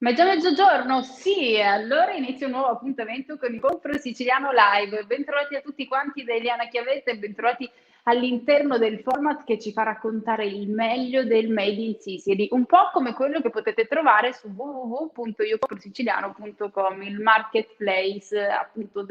Ma è già mezzogiorno? Sì, allora inizia un nuovo appuntamento con Incontro Siciliano Live. Bentrovati a tutti quanti da Eliana Chiavetta e bentrovati all'interno del format che ci fa raccontare il meglio del Made in Sicily, un po' come quello che potete trovare su www.iocomprosiciliano.com, il marketplace appunto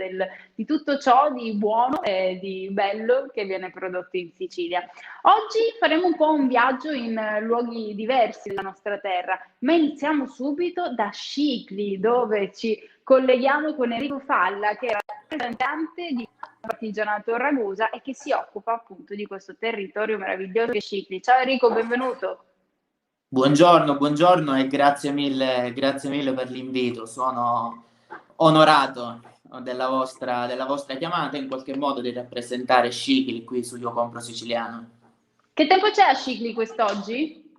di tutto ciò di buono e di bello che viene prodotto in Sicilia. Oggi faremo un po' un viaggio in luoghi diversi della nostra terra, ma iniziamo subito da Scicli, dove ci colleghiamo con Enrico Falla, che è rappresentante di Artigianato Ragusa e che si occupa appunto di questo territorio meraviglioso che è Scicli. Ciao Enrico, benvenuto. Buongiorno e grazie mille per l'invito. Sono onorato della vostra chiamata e in qualche modo di rappresentare Scicli qui su Io Compro Siciliano. Che tempo c'è a Scicli quest'oggi?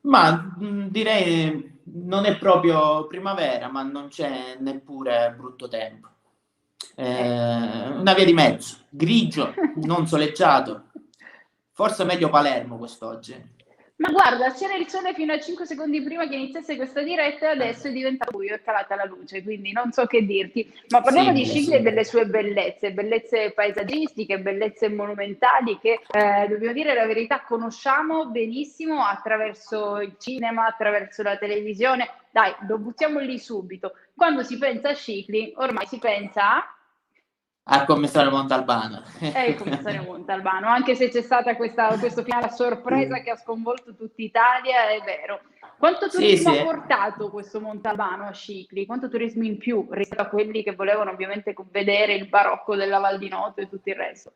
Ma direi non è proprio primavera, ma non c'è neppure brutto tempo. Una via di mezzo, grigio, non soleggiato. Forse meglio Palermo quest'oggi. Ma guarda, c'era il sole fino a 5 secondi prima che iniziasse questa diretta e adesso è diventato buio, è calata la luce, quindi non so che dirti. Ma parliamo di Scicli e delle sue bellezze, bellezze paesaggistiche, bellezze monumentali che, dobbiamo dire la verità, conosciamo benissimo attraverso il cinema, attraverso la televisione. Dai, lo buttiamo lì subito. Quando si pensa a Scicli, ormai si pensa a... Al commissario Montalbano. È il commissario Montalbano, anche se c'è stata questo finale a sorpresa che ha sconvolto tutta Italia, è vero. Quanto turismo ha portato questo Montalbano a Scicli? Quanto turismo in più rispetto a quelli che volevano ovviamente vedere il barocco della Val di Noto e tutto il resto?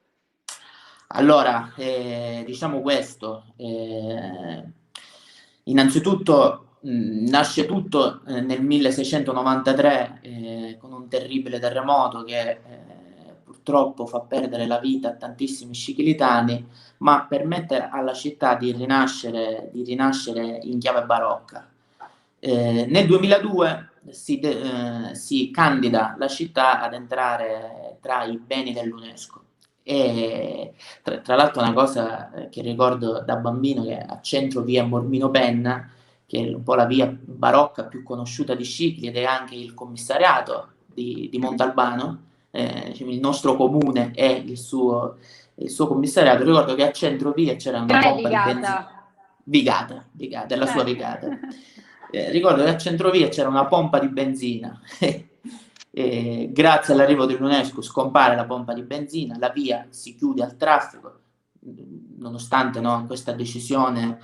Allora, diciamo questo, innanzitutto nasce tutto nel 1693 con un terribile terremoto che purtroppo fa perdere la vita a tantissimi scicilitani, ma permette alla città di rinascere in chiave barocca. Nel 2002 si candida la città ad entrare tra i beni dell'UNESCO. E tra l'altro una cosa che ricordo da bambino, che a centro via Mormino Penna, che è un po' la via barocca più conosciuta di Scicli ed è anche il commissariato di Montalbano, il nostro comune e il suo commissariato. Ricordo che a centro via c'era una pompa di benzina. Vigata, è la sua Vigata. Ricordo che a centrovia c'era una pompa di benzina. Grazie all'arrivo dell'UNESCO scompare la pompa di benzina, la via si chiude al traffico, nonostante questa decisione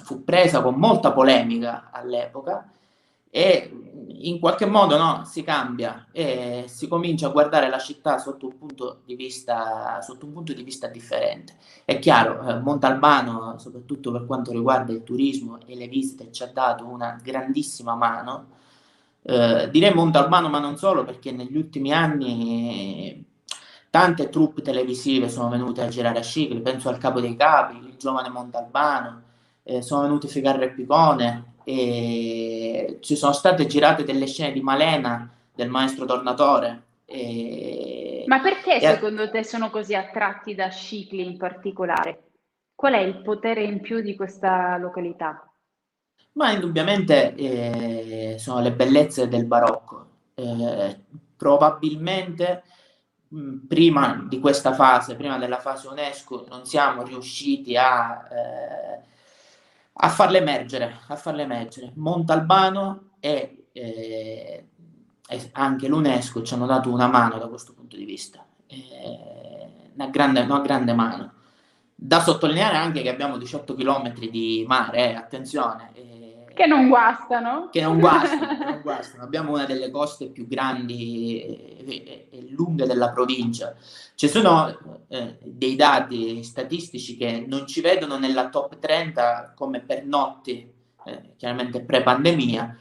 fu presa con molta polemica all'epoca, e in qualche modo si cambia e si comincia a guardare la città sotto un punto di vista differente. È chiaro, Montalbano, soprattutto per quanto riguarda il turismo e le visite, ci ha dato una grandissima mano. Direi Montalbano, ma non solo, perché negli ultimi anni tante troupe televisive sono venute a girare a Scicli, penso al Capo dei Capi, il giovane Montalbano, sono venuti Ficarra e Picone, e ci sono state girate delle scene di Malena, del maestro Tornatore. Ma perché secondo te sono così attratti da Scicli in particolare? Qual è il potere in più di questa località? Ma indubbiamente sono le bellezze del barocco. Probabilmente prima di questa fase, prima della fase UNESCO, non siamo riusciti a farle emergere, Montalbano e anche l'UNESCO ci hanno dato una mano da questo punto di vista, una grande mano. Da sottolineare anche che abbiamo 18 km di mare, attenzione. Che non guastano. Che non guastano. Abbiamo una delle coste più grandi e lunghe della provincia. Ci sono dei dati statistici che non ci vedono nella top 30 come pernotti, chiaramente pre-pandemia,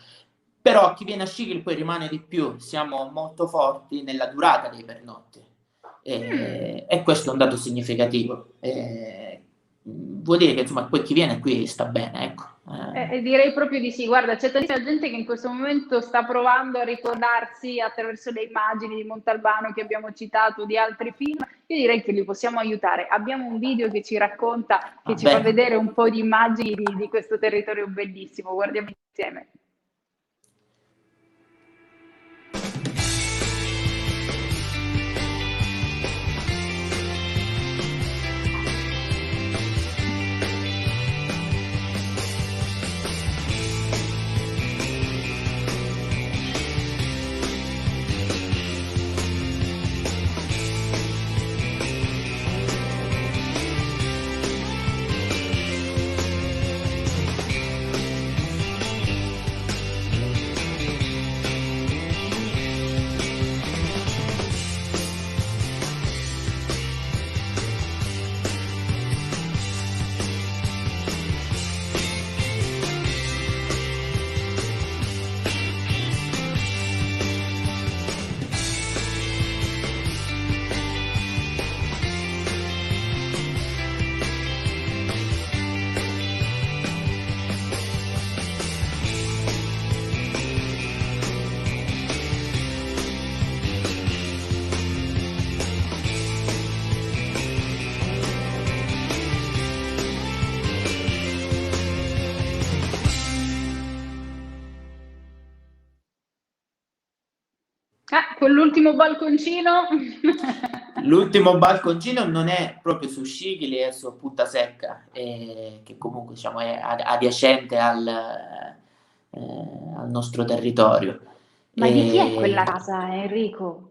però chi viene a Scicli poi rimane di più. Siamo molto forti nella durata dei pernotti. E questo è un dato significativo. vuol dire che insomma poi chi viene qui sta bene, ecco. Direi proprio di sì. Guarda, c'è tantissima gente che in questo momento sta provando a ricordarsi attraverso le immagini di Montalbano che abbiamo citato, di altri film. Io direi che li possiamo aiutare. Abbiamo un video che ci racconta, che Va ci fa bene. vedere un po' di immagini di questo territorio bellissimo. Guardiamo insieme. Quell'ultimo balconcino. L'ultimo balconcino non è proprio su Scicli, è su Punta Secca, che comunque diciamo, è adiacente al nostro territorio. Ma di chi è quella E, casa, Enrico?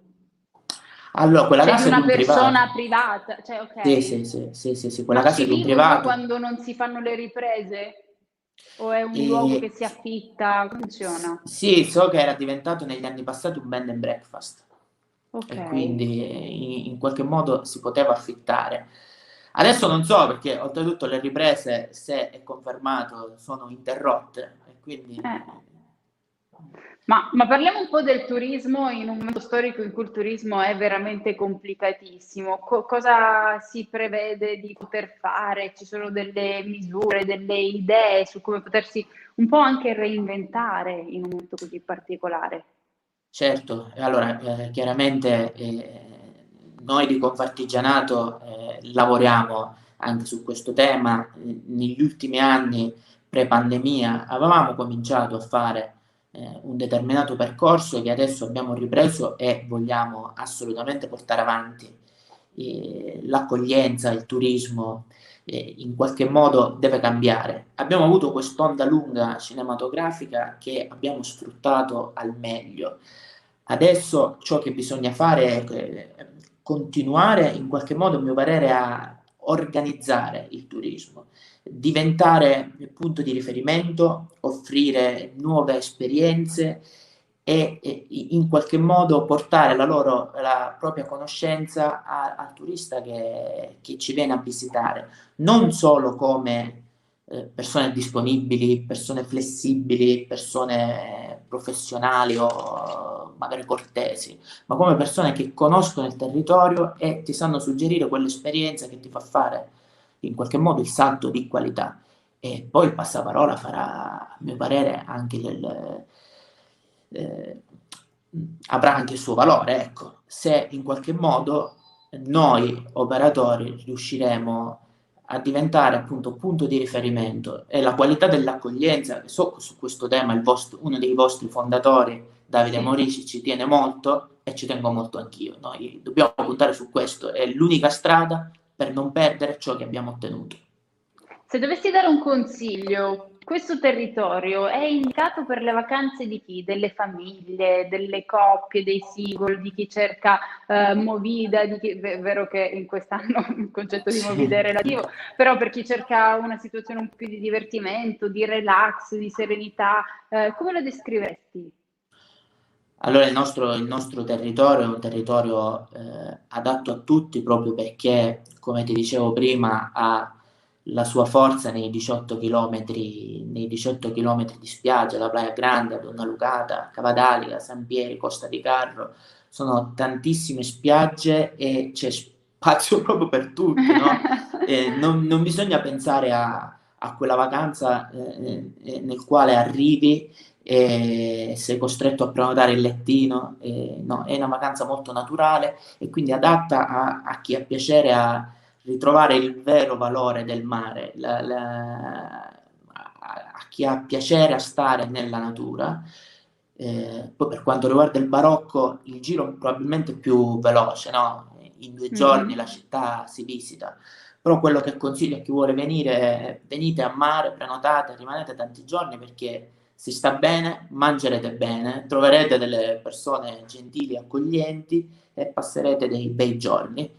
allora, quella Cioè di casa è di una un privato. persona privata, cioè Sì, ok. sì, sì, sì, sì, sì, quella Ma casa è ci di un vivono privato. quando non si fanno le riprese? O è un luogo che E, si affitta? Come funziona? sì, so che era diventato negli anni passati un bed and breakfast Ok. e quindi in qualche modo si poteva affittare. Adesso non so perché oltretutto le riprese, se è confermato, sono interrotte e quindi Eh. Ma parliamo un po' del turismo in un momento storico in cui il turismo è veramente complicatissimo. Cosa si prevede di poter fare? Ci sono delle misure, delle idee su come potersi un po' anche reinventare in un momento così particolare? certo, e allora chiaramente noi di Confartigianato lavoriamo anche su questo tema. Negli ultimi anni, pre-pandemia, avevamo cominciato a fare un determinato percorso che adesso abbiamo ripreso e vogliamo assolutamente portare avanti. L'accoglienza, il turismo in qualche modo deve cambiare. Abbiamo avuto quest'onda lunga cinematografica che abbiamo sfruttato al meglio. Adesso ciò che bisogna fare è continuare in qualche modo, a mio parere, a organizzare il turismo, diventare il punto di riferimento, offrire nuove esperienze e in qualche modo portare la propria conoscenza al turista che ci viene a visitare, non solo come persone disponibili, persone flessibili, persone professionali o magari cortesi, ma come persone che conoscono il territorio e ti sanno suggerire quell'esperienza che ti fa fare in qualche modo il salto di qualità. E poi il passaparola farà, a mio parere, anche eh, avrà anche il suo valore, ecco, se in qualche modo noi operatori riusciremo a diventare appunto punto di riferimento e la qualità dell'accoglienza, so che su questo tema uno dei vostri fondatori, Davide Sì. Morici, ci tiene molto e ci tengo molto anch'io. Noi dobbiamo puntare su questo, è l'unica strada per non perdere ciò che abbiamo ottenuto. Se dovessi dare un consiglio, questo territorio è indicato per le vacanze di chi? Delle famiglie, delle coppie, dei single, di chi cerca movida, è vero che in quest'anno il concetto di movida è Sì. relativo, però per chi cerca una situazione un po' più di divertimento, di relax, di serenità, come lo descriveresti? Allora il nostro territorio è un territorio adatto a tutti proprio perché, come ti dicevo prima, ha la sua forza nei 18 chilometri di spiaggia, la Playa Grande, Donna Lucata, Cavadaliga, San Pieri, Costa di Carro. Sono tantissime spiagge e c'è spazio proprio per tutti, no? non bisogna pensare a quella vacanza nel quale arrivi e sei costretto a prenotare il lettino. No, è una vacanza molto naturale e quindi adatta a chi ha piacere a ritrovare il vero valore del mare, a chi ha piacere a stare nella natura. Poi per quanto riguarda il barocco, il giro probabilmente è più veloce, no? In 2 giorni la città si visita, però quello che consiglio a chi vuole venire è: venite a mare, prenotate, rimanete tanti giorni perché si sta bene, mangerete bene, troverete delle persone gentili, accoglienti e passerete dei bei giorni.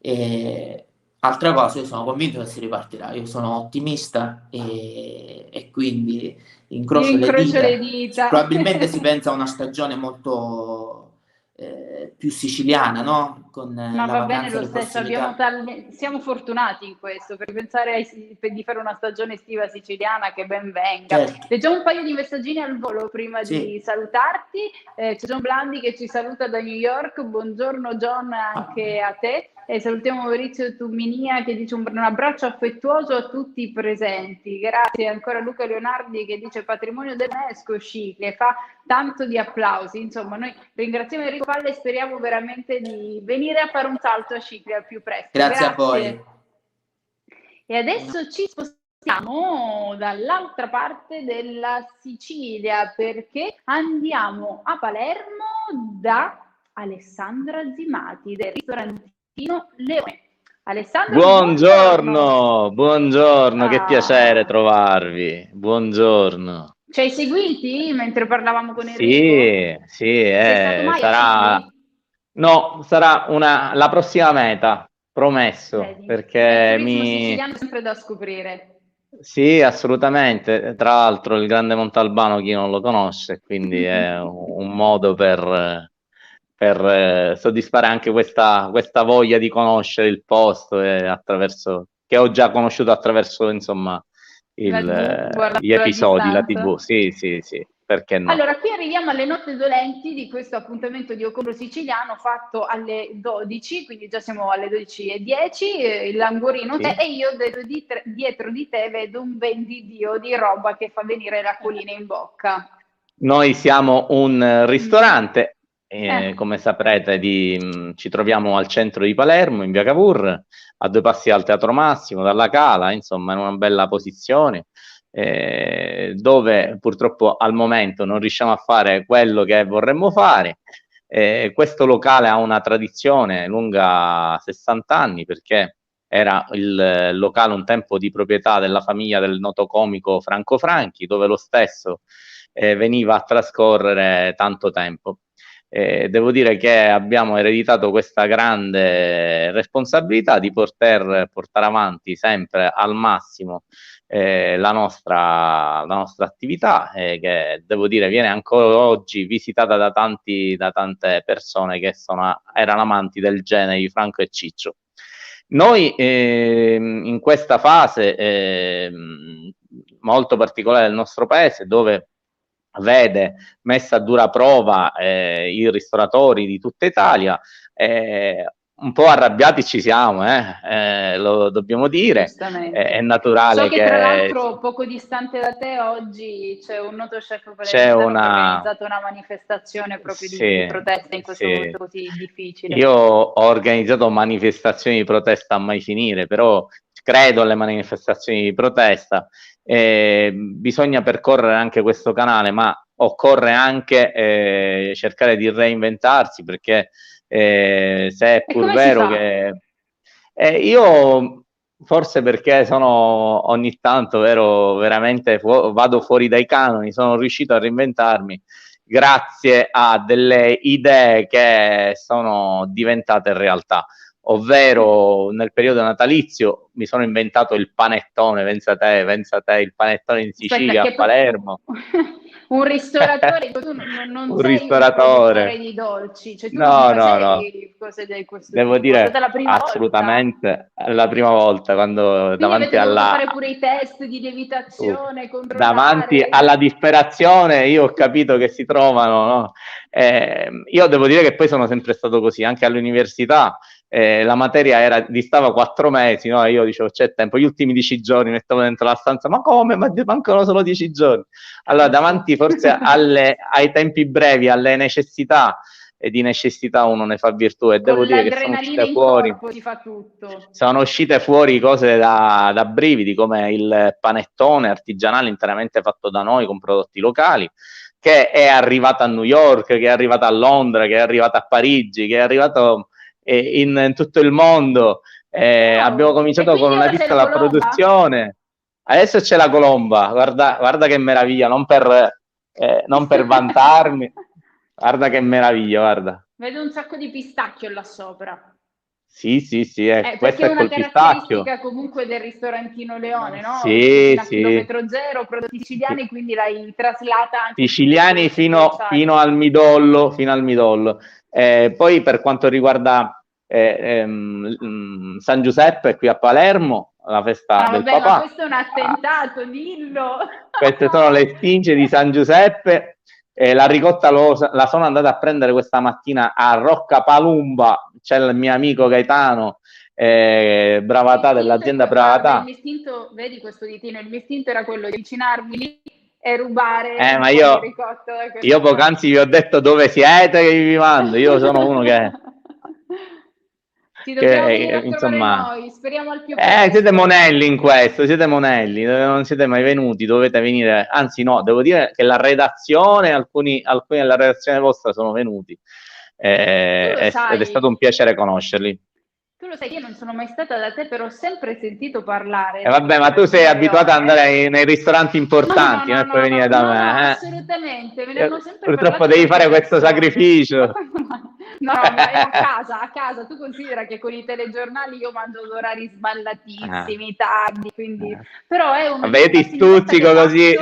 E altra cosa, io sono convinto che si ripartirà, io sono ottimista e quindi Io incrocio le incrocio le dita. dita. Probabilmente si pensa a una stagione molto più siciliana, no? Con Ma la va bene vacanza lo di stesso, prossimità. siamo fortunati in questo, per pensare di fare una stagione estiva siciliana che ben venga. Certo, Leggiamo un paio di messaggini al volo prima di sì. salutarti. C'è John Blandi che ci saluta da New York, buongiorno John Ah, anche a te. E salutiamo Maurizio Tuminia che dice un abbraccio affettuoso a tutti i presenti. Grazie ancora Luca Leonardi che dice patrimonio dell'UNESCO Scicli, fa tanto di applausi. Insomma, noi ringraziamo Enrico Palle e speriamo veramente di venire a fare un salto a Scicli al più presto. grazie a voi. Grazie. E adesso ci spostiamo dall'altra parte della Sicilia perché andiamo a Palermo da Alessandra Zimati del ristorantino Leone. Alessandro, buongiorno. Buongiorno, buongiorno, che piacere Ah, trovarvi. Buongiorno. ci hai seguiti mentre parlavamo con Enrico? Sì, sì, Sei stato mai a sarà, Scicli? no, sarà la prossima meta, promesso, Vedi, il perché turismo siciliano è sempre da scoprire. sì, assolutamente. Tra l'altro il Grande Montalbano chi non lo conosce, quindi è un modo per soddisfare anche questa voglia di conoscere il posto che ho già conosciuto attraverso, insomma, La TV, gli guardando a episodi, la distanza. TV. Sì, sì, sì, perché no? Allora, qui arriviamo alle note dolenti di questo appuntamento di Ocombro Siciliano fatto alle 12, quindi già siamo alle 12:10, il languorino te Sì. e io dietro di te vedo un ben di Dio di roba che fa venire l'acquolina in bocca. Noi siamo un Mm. ristorante, Eh. come saprete, ci troviamo al centro di Palermo, in via Cavour, a 2 passi dal Teatro Massimo, dalla Cala, insomma, in una bella posizione, dove purtroppo al momento non riusciamo a fare quello che vorremmo fare. Questo locale ha una tradizione lunga 60 anni perché era il locale un tempo di proprietà della famiglia del noto comico Franco Franchi, dove lo stesso veniva a trascorrere tanto tempo. Devo dire che abbiamo ereditato questa grande responsabilità di poter portare avanti sempre al massimo la nostra attività, che devo dire viene ancora oggi visitata da tante persone che erano amanti del genere di Franco e Ciccio. Noi in questa fase molto particolare del nostro paese, dove vede messa a dura prova i ristoratori di tutta Italia, un po' arrabbiati ci siamo, lo dobbiamo dire, è Giustamente. So naturale che tra che l'altro poco distante da te oggi c'è un noto chef c'è palermitano che ha una... organizzato una manifestazione proprio di Sì, protesta in questo sì. momento così difficile. Io ho organizzato manifestazioni di protesta a mai finire, però credo alle manifestazioni di protesta. Bisogna percorrere anche questo canale, ma occorre anche cercare di reinventarsi, perché se è E pur come si vero fa? che io forse perché sono ogni tanto veramente vado fuori dai canoni, sono riuscito a reinventarmi grazie a delle idee che sono diventate realtà, ovvero nel periodo natalizio mi sono inventato il panettone, pensa te, il panettone in Aspetta, Sicilia, a che Palermo. un ristoratore, tu non Un sei un produttore ristoratore. di dolci, cioè tu non No, no, no. facevi cose di questo Devo tipo, è stata dire la prima volta. assolutamente la prima volta quando Quindi avete dovuto fare pure i test di lievitazione, davanti controllare. alla disperazione io ho capito che si trovano, no? Io devo dire che poi sono sempre stato così, anche all'università la materia distava 4 mesi, no? Io dicevo c'è tempo, gli ultimi 10 giorni mettevo dentro la stanza, ma come? Ma mancano solo 10 giorni. Allora, davanti forse ai tempi brevi, alle necessità, e di necessità uno ne fa virtù, e devo dire che sono uscite fuori, si fa tutto. Sono uscite fuori cose da brividi, come il panettone artigianale interamente fatto da noi con prodotti locali, che è arrivato a New York, che è arrivato a Londra, che è arrivato a Parigi, che è arrivato in tutto il mondo. Abbiamo cominciato con una piccola produzione, adesso c'è la colomba, guarda che meraviglia, non per vantarmi, guarda che meraviglia, guarda. Vedo un sacco di pistacchio là sopra. Sì, questo è col pistacchio. È una caratteristica comunque del ristorantino Leone, no? Sì. Chilometro zero, prodotti siciliani, quindi l'hai traslata anche siciliani fino al midollo, poi per quanto riguarda San Giuseppe qui a Palermo, la festa del papà. Ma questo è un attentato, dillo! Queste sono le spince di San Giuseppe. La ricotta la sono andata a prendere questa mattina a Roccapalumba, c'è il mio amico Gaetano, Bravatà, dell'azienda Bravatà. Il mio istinto, vedi questo ditino, il mio istinto era quello di avvicinarmi lì e rubare ma io poc'anzi vi ho detto dove siete che vi mando, io sono uno che ci dobbiamo venire a trovare noi, speriamo al più presto. Siete monelli in questo, siete monelli, non siete mai venuti, dovete venire, anzi no, devo dire che la redazione, alcuni della redazione vostra sono venuti, ed è stato un piacere conoscerli. Tu lo sai, io non sono mai stata da te, però ho sempre sentito parlare. Vabbè, ma tu sei abituata ad andare nei ristoranti importanti, non puoi venire da me. No, assolutamente, me ne hanno sempre purtroppo devi fare questo sacrificio. No, ma è a casa, tu considera che con i telegiornali io mangio ad orari sballatissimi, tardi, quindi... Però è un... Vabbè, io ti stuzzico così.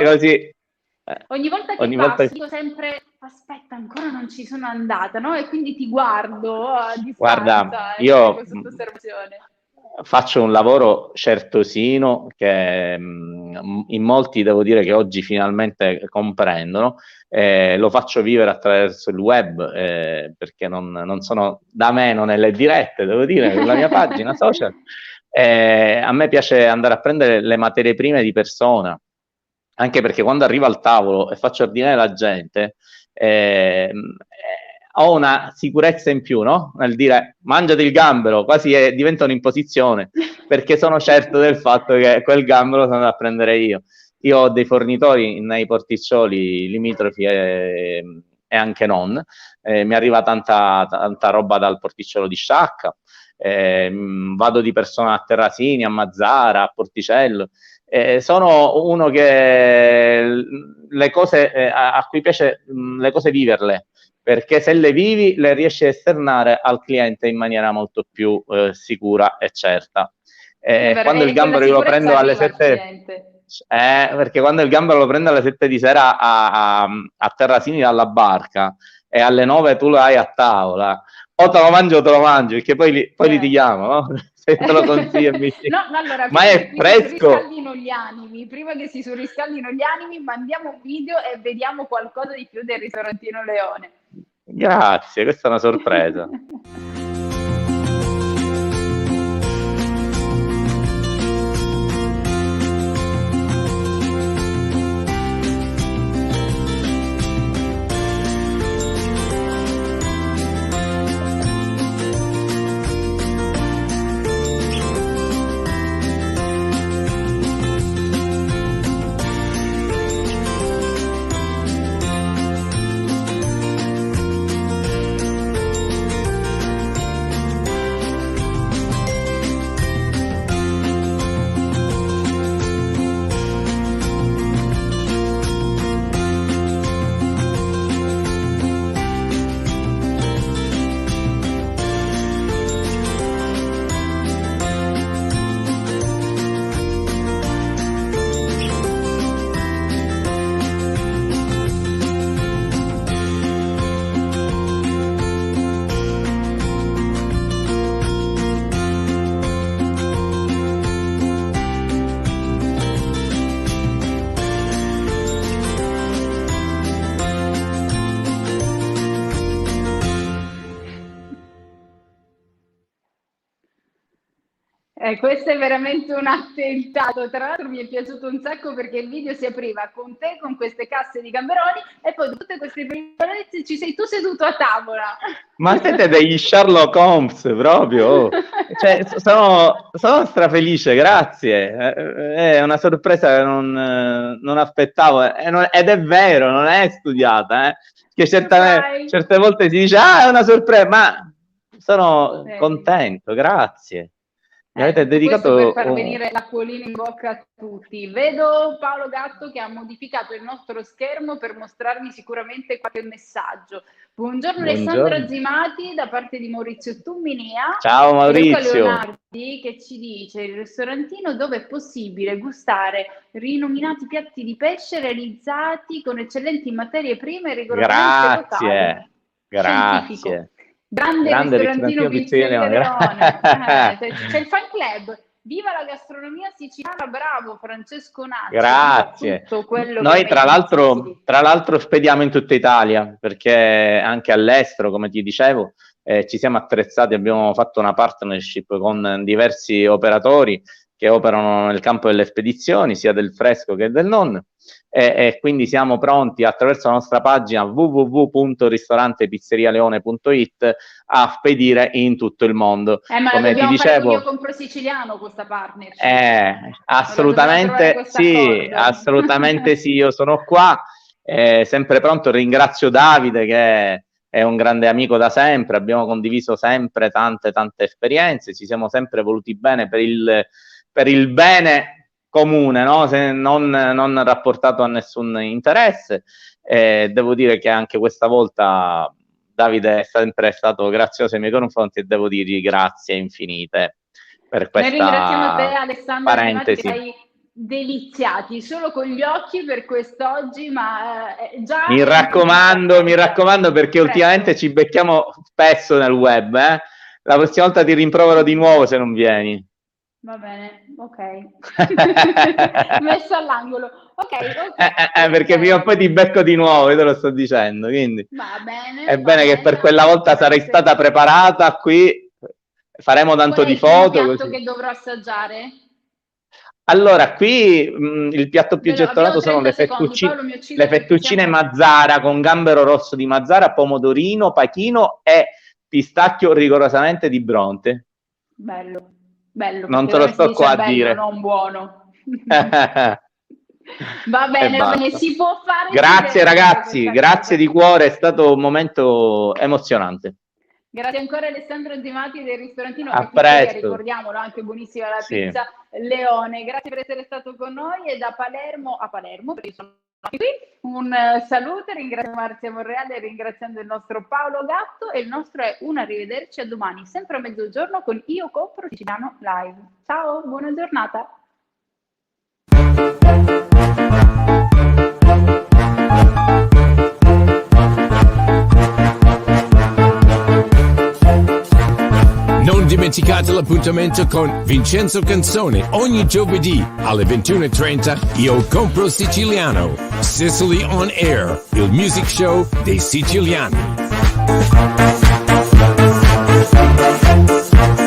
Ogni volta che passo dico sempre, aspetta, ancora non ci sono andata, no? E quindi ti guardo a distanza. Guarda, io osservazione. Faccio un lavoro certosino che in molti devo dire che oggi finalmente comprendono, lo faccio vivere attraverso il web, perché non sono da meno nelle dirette, devo dire, nella mia pagina social. A me piace andare a prendere le materie prime di persona, anche perché quando arrivo al tavolo e faccio ordinare la gente, ho una sicurezza in più, no? Nel dire mangiati il gambero, quasi diventa un'imposizione, perché sono certo del fatto che quel gambero lo sono andato a prendere io. Io ho dei fornitori nei porticcioli limitrofi e anche non, mi arriva tanta roba dal porticciolo di Sciacca, vado di persona a Terrasini, a Mazzara, a Porticello. Sono uno che le cose a cui piace le cose viverle, perché se le vivi le riesci a esternare al cliente in maniera molto più sicura e certa. Quando il gambero io lo prendo alle 7, perché quando il gambero lo prendo alle 7 di sera a Terrasini dalla barca e alle 9 tu lo hai a tavola, o te lo mangi, perché poi litighiamo, no? Se te lo consiglio allora, ma è fresco. Prima che si surriscaldino gli animi, mandiamo un video e vediamo qualcosa di più del ristorantino Leone. Grazie, questa è una sorpresa. Questo è veramente un attentato. Tra l'altro mi è piaciuto un sacco perché il video si apriva con te con queste casse di gamberoni e poi tutte queste piccolezze ci sei tu seduto a tavola. Ma siete degli Sherlock Holmes proprio. Cioè, sono strafelice, grazie. È una sorpresa che non aspettavo. Ed è vero, non è studiata. Che certe volte si dice, è una sorpresa, ma sono contento, grazie. Mi avete dedicato per far venire l'acquolina in bocca a tutti. Vedo Paolo Gatto che ha modificato il nostro schermo per mostrarmi sicuramente qualche messaggio. Buongiorno. Alessandra Zimati da parte di Maurizio Tumminia. Ciao Maurizio. Luca Leonardi che ci dice: il ristorantino dove è possibile gustare rinominati piatti di pesce realizzati con eccellenti materie prime e rigorosamente locali. Grazie. Grande ristorantino Pizzeria Leone. C'è il fan club. Viva la gastronomia siciliana, bravo Francesco Nacci. Grazie. Noi tra l'altro spediamo in tutta Italia, perché anche all'estero, come ti dicevo, ci siamo attrezzati, abbiamo fatto una partnership con diversi operatori che operano nel campo delle spedizioni, sia del fresco che del non, e quindi siamo pronti attraverso la nostra pagina www.ristorantepizzerialeone.it a spedire in tutto il mondo. Ma come ti dicevo, io compro siciliano questa partnership. Assolutamente sì, assolutamente sì, io sono qua, sempre pronto. Ringrazio Davide che è un grande amico da sempre, abbiamo condiviso sempre tante esperienze, ci siamo sempre voluti bene per il bene comune, no? Non rapportato a nessun interesse. Devo dire che anche questa volta Davide è sempre stato grazioso ai miei confronti e devo dirgli grazie infinite per questa Noi ringraziamo te, Alessandro, parentesi. Che hai deliziati solo con gli occhi per quest'oggi, ma già... Mi raccomando perché ultimamente ci becchiamo spesso nel web, La prossima volta ti rimprovero di nuovo se non vieni. Va bene, ok. Messo all'angolo. Ok. Perché prima o poi ti becco di nuovo, io te lo sto dicendo, quindi va bene. È bene che per quella volta sarai stata preparata qui, faremo tanto di foto. Qual è il piatto che dovrò assaggiare? Allora, qui il piatto più gettonato sono le fettuccine Mazzara con gambero rosso di Mazzara, pomodorino, pachino e pistacchio rigorosamente di Bronte. Bello. Non te lo sto qua a dire. Non buono. Va bene, si può fare. Grazie ragazzi, grazie di cuore, è stato un momento emozionante. Grazie ancora Alessandro Zimati del ristorantino. A presto. Ricordiamolo, anche buonissima la pizza Leone. Grazie per essere stato con noi e da Palermo a Palermo, perché sono qui. Un saluto, ringrazio Marzia Monreale, ringraziando il nostro Paolo Gatto, e il nostro è un arrivederci a domani, sempre a mezzogiorno con Io Compro Siciliano Live. Ciao, buona giornata. Non dimenticate l'appuntamento con Vincenzo Canzone ogni giovedì alle 21:30. Io Compro Siciliano. Sicily on Air, il music show dei siciliani.